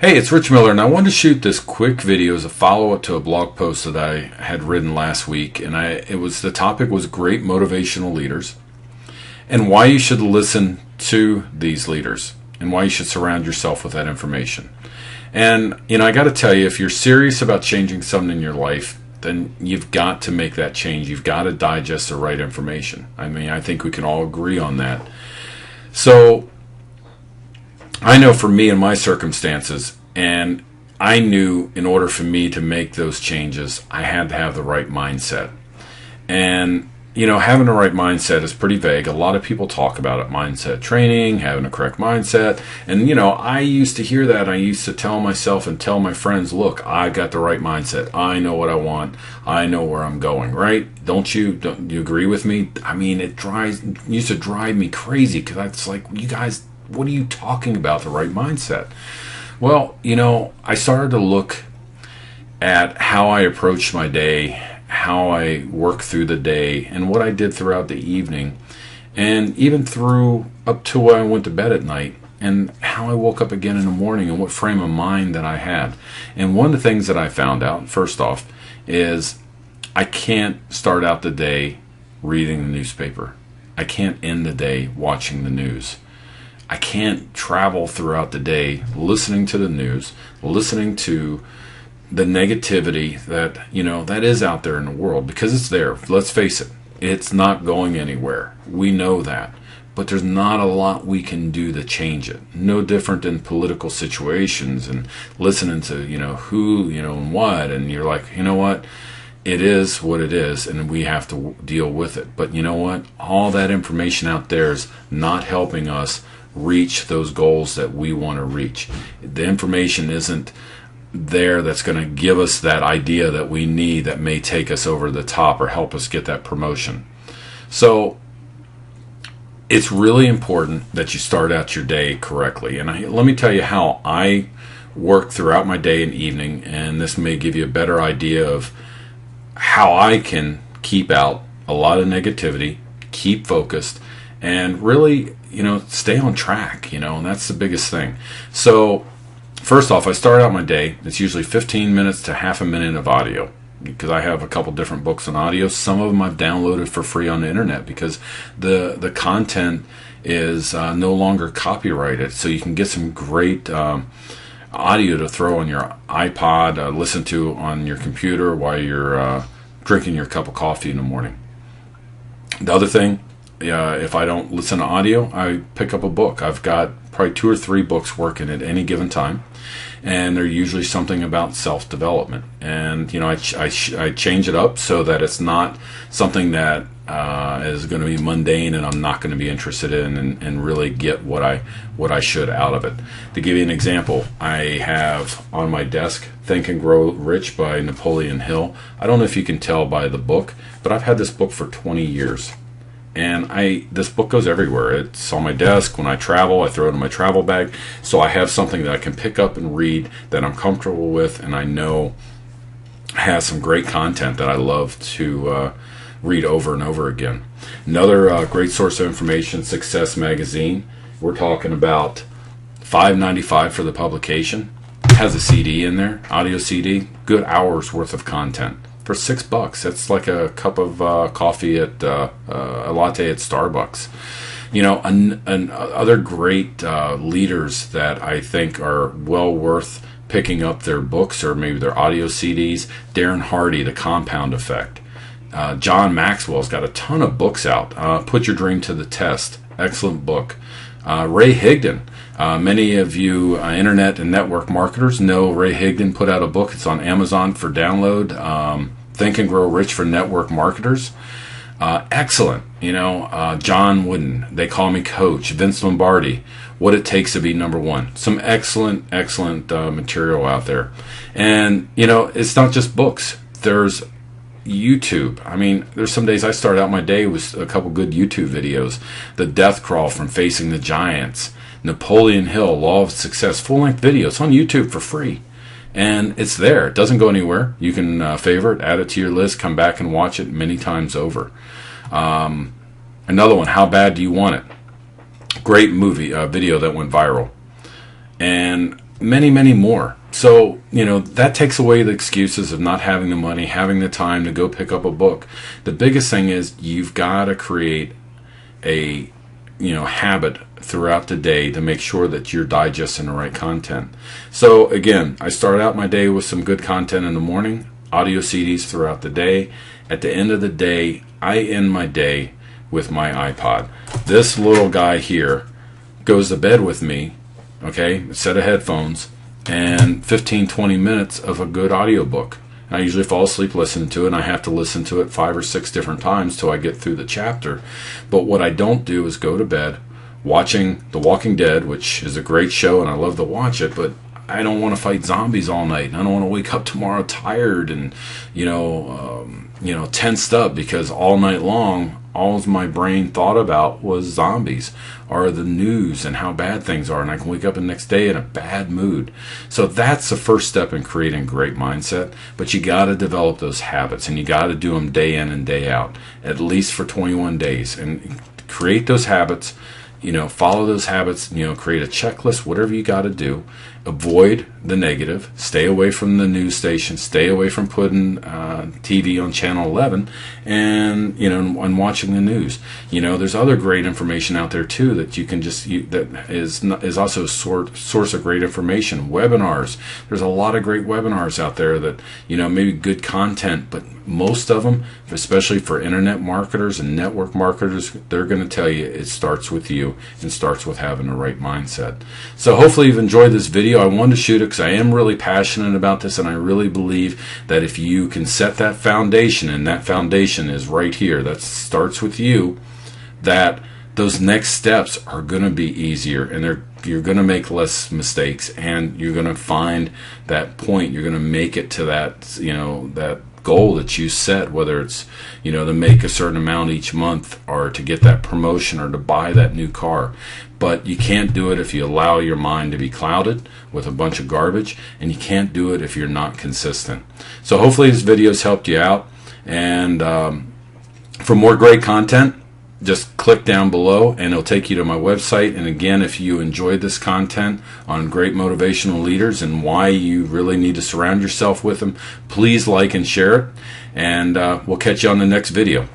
Hey, it's Rich Miller, and I wanted to shoot this quick video as a follow-up to a blog post that I had written last week, and the topic was great motivational leaders, and why you should listen to these leaders, and why you should surround yourself with that information. And I got to tell you, if you're serious about changing something in your life, then you've got to make that change. You've got to digest the right information. I think we can all agree on that. So I know for me and my circumstances, and I knew in order for me to make those changes, I had to have the right mindset. And, having the right mindset is pretty vague. A lot of people talk about it, mindset training, having a correct mindset. And, I used to hear that. I used to tell myself and tell my friends, look, I got the right mindset. I know what I want. I know where I'm going, right? Don't you agree with me? It used to drive me crazy because it's like, you guys, what are you talking about, the right mindset? Well, I started to look at how I approached my day, how I worked through the day, and what I did throughout the evening, and even through up to when I went to bed at night, and how I woke up again in the morning, and what frame of mind that I had. And one of the things that I found out, first off, is I can't start out the day reading the newspaper. I can't end the day watching the news. I can't travel throughout the day listening to the news, listening to the negativity that, that is out there in the world, because it's there. Let's face it, it's not going anywhere. We know that. But there's not a lot we can do to change it. No different than political situations and listening to, who, and what, and you're like, what? It is what it is, and we have to deal with it. But you know what? All that information out there is not helping us reach those goals that we want to reach. The information isn't there that's going to give us that idea that we need that may take us over the top or help us get that promotion. So it's really important that you start out your day correctly. And let me tell you how I work throughout my day and evening, and this may give you a better idea of how I can keep out a lot of negativity, keep focused, and really stay on track, and that's the biggest thing. So first off, I start out my day. It's usually 15 minutes to half a minute of audio, because I have a couple different books on audio. Some of them I've downloaded for free on the internet because the content is no longer copyrighted, so you can get some great audio to throw on your iPod, listen to on your computer while you're drinking your cup of coffee in the morning. The other thing, if I don't listen to audio, I pick up a book. I've got probably 2 or 3 books working at any given time, and they're usually something about self-development. And I change it up so that it's not something that is going to be mundane and I'm not going to be interested in, and really get what I should out of it. To give you an example, I have on my desk Think and Grow Rich by Napoleon Hill. I don't know if you can tell by the book, but I've had this book for 20 years. And this book goes everywhere. It's on my desk. When I travel, I throw it in my travel bag. So I have something that I can pick up and read that I'm comfortable with, and I know has some great content that I love to read over and over again. Another great source of information, Success Magazine. We're talking about $5.95 for the publication. It has a CD in there, audio CD, good hours worth of content. For $6, that's like a cup of coffee at a latte at Starbucks. And other great leaders that I think are well worth picking up their books or maybe their audio CDs. Darren Hardy, The Compound Effect. John Maxwell's got a ton of books out. Put Your Dream to the Test. Excellent book. Ray Higdon. Many of you internet and network marketers know Ray Higdon put out a book. It's on Amazon for download. Think and Grow Rich for Network Marketers. Excellent. John Wooden, They Call Me Coach. Vince Lombardi, What It Takes to Be Number One. Some excellent material out there. And, it's not just books. There's YouTube. There's some days I start out my day with a couple good YouTube videos. The Death Crawl from Facing the Giants. Napoleon Hill, Law of Success, full-length video. It's on YouTube for free. And it's there. It doesn't go anywhere. You can favorite, add it to your list, come back and watch it many times over. Another one, How Bad Do You Want It? Great movie, video that went viral. And many, many more. So, that takes away the excuses of not having the money, having the time to go pick up a book. The biggest thing is you've got to create a, habit throughout the day to make sure that you're digesting the right content. So again, I start out my day with some good content in the morning, audio CDs throughout the day. At the end of the day, I end my day with my iPod. This little guy here goes to bed with me, okay, a set of headphones, and 15-20 minutes of a good audiobook. I usually fall asleep listening to it, and I have to listen to it 5 or 6 different times till I get through the chapter. But what I don't do is go to bed watching The Walking Dead, which is a great show and I love to watch it, but I don't want to fight zombies all night, and I don't want to wake up tomorrow tired and tensed up, because all night long all my brain thought about was zombies or the news and how bad things are, and I can wake up the next day in a bad mood. So that's the first step in creating a great mindset. But you got to develop those habits, and you got to do them day in and day out, at least for 21 days, and create those habits. Follow those habits, create a checklist, whatever you got to do. Avoid the negative, stay away from the news station, stay away from putting TV on channel 11 and watching the news. There's other great information out there too that you can that is also a source of great information. Webinars, there's a lot of great webinars out there that, maybe good content, but most of them, especially for internet marketers and network marketers, they're going to tell you it starts with you and starts with having the right mindset. So hopefully you've enjoyed this video. I wanted to shoot it because I am really passionate about this, and I really believe that if you can set that foundation, and that foundation is right here, that starts with you, that those next steps are going to be easier, and you're going to make less mistakes, and you're going to find that point. You're going to make it to that, that goal that you set, whether it's to make a certain amount each month, or to get that promotion, or to buy that new car. But you can't do it if you allow your mind to be clouded with a bunch of garbage, and you can't do it if you're not consistent. So hopefully this video has helped you out, and for more great content, just click down below and it'll take you to my website. And again, if you enjoyed this content on great motivational leaders and why you really need to surround yourself with them, please like and share it, and we'll catch you on the next video.